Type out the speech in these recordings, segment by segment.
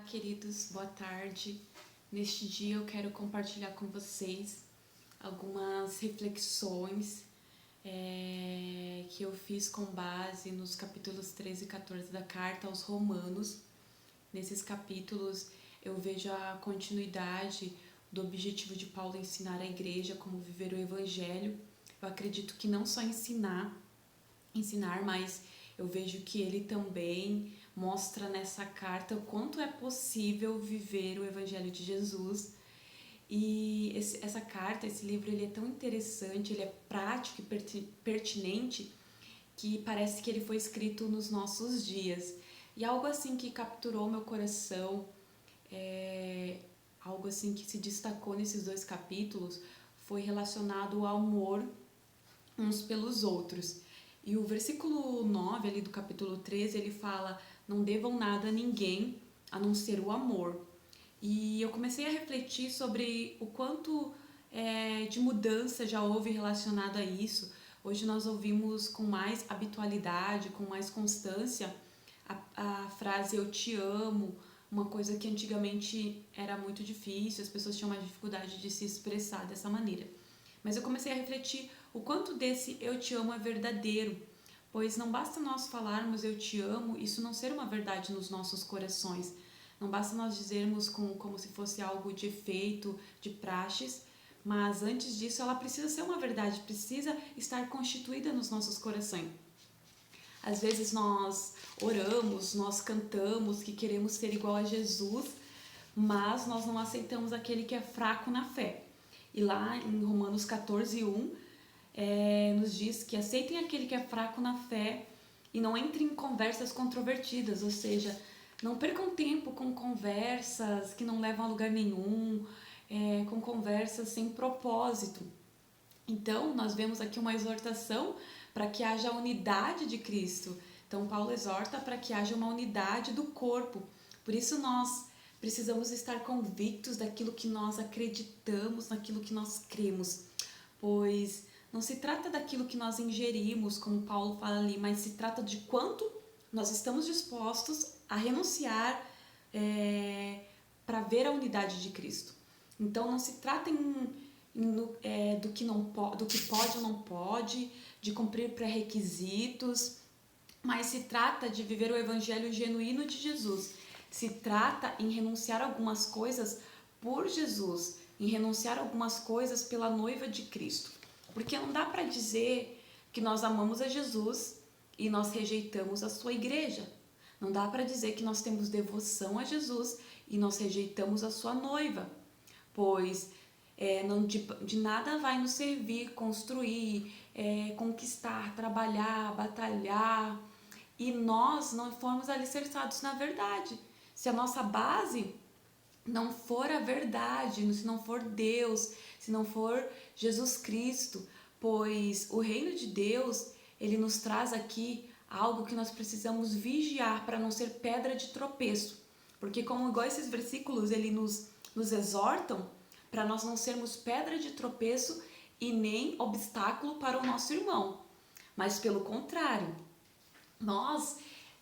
queridos, boa tarde. Neste dia eu quero compartilhar com vocês algumas reflexões que eu fiz com base nos capítulos 13 e 14 da carta aos Romanos. Nesses capítulos eu vejo a continuidade do objetivo de Paulo ensinar a igreja como viver o evangelho. Eu acredito que não só ensinar, mas eu vejo que ele também mostra nessa carta o quanto é possível viver o Evangelho de Jesus. E essa carta, esse livro, ele é tão interessante, ele é prático e pertinente, que parece que ele foi escrito nos nossos dias. E algo assim que capturou meu coração, algo assim que se destacou nesses dois capítulos, foi relacionado ao amor uns pelos outros. E o versículo 9 ali do capítulo 13, ele fala: não devam nada a ninguém a não ser o amor. E eu comecei a refletir sobre o quanto de mudança já houve relacionado a isso. Hoje nós ouvimos com mais habitualidade, com mais constância, a frase eu te amo, uma coisa que antigamente era muito difícil, as pessoas tinham mais dificuldade de se expressar dessa maneira. Mas eu comecei a refletir o quanto desse eu te amo é verdadeiro, pois não basta nós falarmos eu te amo, isso não ser uma verdade nos nossos corações. Não basta nós dizermos como se fosse algo de efeito, de praxes, mas antes disso ela precisa ser uma verdade, precisa estar constituída nos nossos corações. Às vezes nós oramos, nós cantamos que queremos ser igual a Jesus, mas nós não aceitamos aquele que é fraco na fé. E lá em Romanos 14:1 nos diz que aceitem aquele que é fraco na fé e não entrem em conversas controvertidas, ou seja, não percam tempo com conversas que não levam a lugar nenhum, com conversas sem propósito. Então, nós vemos aqui uma exortação para que haja a unidade de Cristo. Então, Paulo exorta para que haja uma unidade do corpo. Por isso, nós precisamos estar convictos daquilo que nós acreditamos, naquilo que nós cremos. Pois não se trata daquilo que nós ingerimos, como Paulo fala ali, mas se trata de quanto nós estamos dispostos a renunciar para ver a unidade de Cristo. Então, não se trata do que pode ou não pode, de cumprir pré-requisitos, mas se trata de viver o evangelho genuíno de Jesus. Se trata em renunciar algumas coisas por Jesus, em renunciar algumas coisas pela noiva de Cristo. Porque não dá para dizer que nós amamos a Jesus e nós rejeitamos a sua igreja. Não dá para dizer que nós temos devoção a Jesus e nós rejeitamos a sua noiva. Pois de nada vai nos servir construir, conquistar, trabalhar, batalhar, e nós não formos alicerçados na verdade. Se a nossa base não for a verdade, se não for Deus, se não for Jesus Cristo, pois o reino de Deus, ele nos traz aqui algo que nós precisamos vigiar para não ser pedra de tropeço, porque como igual esses versículos, ele nos exortam para nós não sermos pedra de tropeço e nem obstáculo para o nosso irmão, mas pelo contrário, nós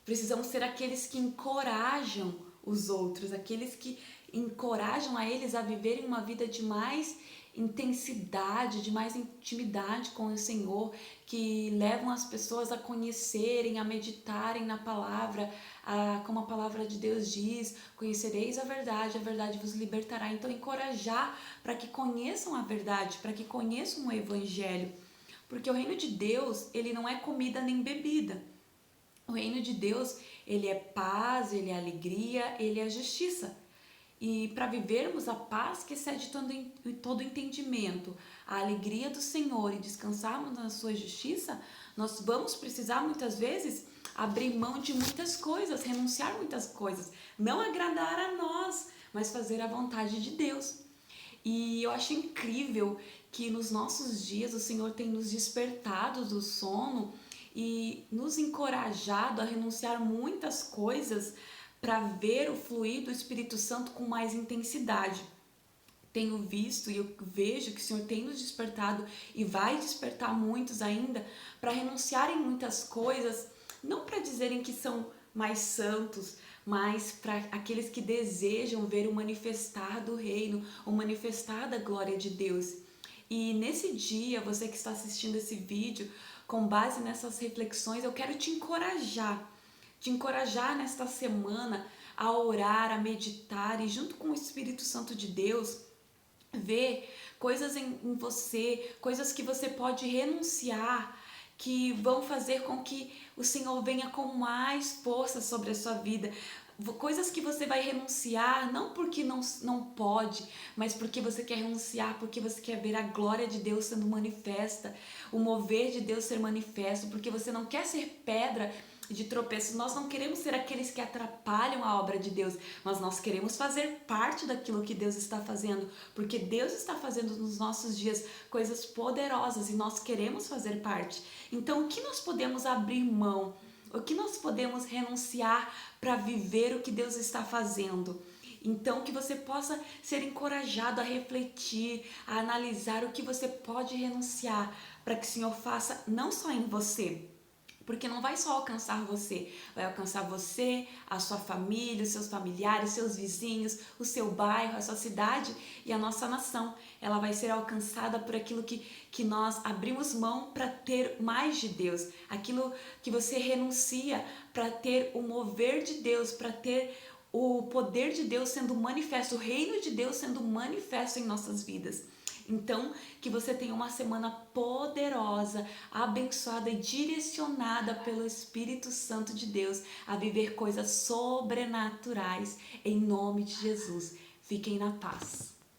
precisamos ser aqueles que encorajam os outros, aqueles que encorajam a eles a viverem uma vida de mais intensidade, de mais intimidade com o Senhor, que levam as pessoas a conhecerem, a meditarem na palavra, como a palavra de Deus diz, conhecereis a verdade vos libertará. Então, encorajar para que conheçam a verdade, para que conheçam o Evangelho, porque o reino de Deus, ele não é comida nem bebida. O reino de Deus, ele é paz, ele é alegria, ele é justiça. E para vivermos a paz que excede todo entendimento, a alegria do Senhor e descansarmos na sua justiça, nós vamos precisar muitas vezes abrir mão de muitas coisas, renunciar a muitas coisas, não agradar a nós, mas fazer a vontade de Deus. E eu acho incrível que nos nossos dias o Senhor tem nos despertado do sono e nos encorajado a renunciar muitas coisas para ver o fluir do Espírito Santo com mais intensidade. Tenho visto e eu vejo que o Senhor tem nos despertado e vai despertar muitos ainda para renunciarem muitas coisas, não para dizerem que são mais santos, mas para aqueles que desejam ver o manifestar do reino, o manifestar da glória de Deus. E nesse dia, você que está assistindo esse vídeo, com base nessas reflexões, eu quero te encorajar nesta semana a orar, a meditar e junto com o Espírito Santo de Deus, ver coisas em você, coisas que você pode renunciar, que vão fazer com que o Senhor venha com mais força sobre a sua vida. Coisas que você vai renunciar, não porque não pode, mas porque você quer renunciar, porque você quer ver a glória de Deus sendo manifesta, o mover de Deus ser manifesto, porque você não quer ser pedra de tropeço. Nós não queremos ser aqueles que atrapalham a obra de Deus, mas nós queremos fazer parte daquilo que Deus está fazendo, porque Deus está fazendo nos nossos dias coisas poderosas e nós queremos fazer parte. Então, o que nós podemos abrir mão? O que nós podemos renunciar para viver o que Deus está fazendo? Então, que você possa ser encorajado a refletir, a analisar o que você pode renunciar para que o Senhor faça não só em você, porque não vai só alcançar você, vai alcançar você, a sua família, os seus familiares, os seus vizinhos, o seu bairro, a sua cidade e a nossa nação. Ela vai ser alcançada por aquilo que nós abrimos mão para ter mais de Deus, aquilo que você renuncia para ter o mover de Deus, para ter o poder de Deus sendo manifesto, o reino de Deus sendo manifesto em nossas vidas. Então, que você tenha uma semana poderosa, abençoada e direcionada pelo Espírito Santo de Deus a viver coisas sobrenaturais em nome de Jesus. Fiquem na paz.